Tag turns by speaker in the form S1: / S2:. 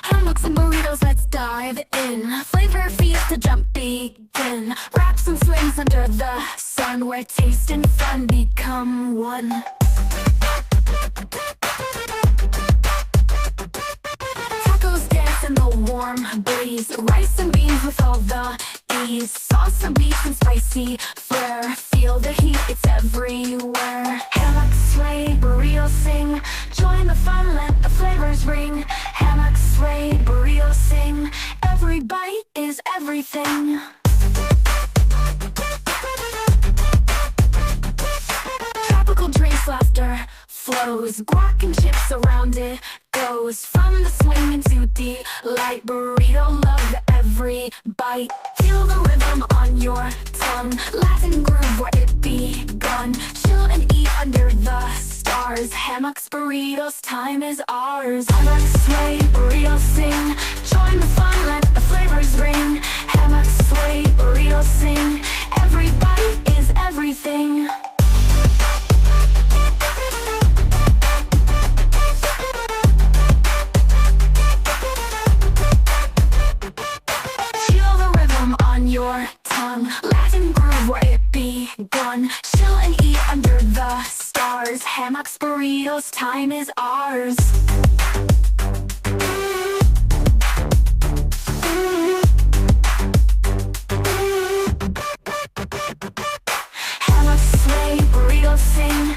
S1: Hammocks and burritos, let's dive in. Flavor feast to jump begin. Wraps and swings under the sun, where taste and fun become one. Tacos dance in the warm breeze. Rice and beans with all the ease. Sauce and beef and spicy flair. Feel the heat, it's everywhere. Hammocks sway, burritos sing. Join the fun, let the flavors ring. Hammocks sway, burritos sing. Every bite is everything. Tropical drinks, laughter flows. Guac and chips around it goes. From the swing into the light, burrito love every bite. Feel the rhythm on your tongue. Latin groove where it begun. Chill and eat under the stars. Hammocks, burritos, time is ours. Hammocks sway, burritos sing. Join the fun, let the flavors ring. Hammocks sway, burritos sing. Every bite is everything. Feel the rhythm on your tongue. Latin groove where it begun. Chill and eat under the stars. Hammocks, burritos, time is ours. Hammocks sway, burritos sing.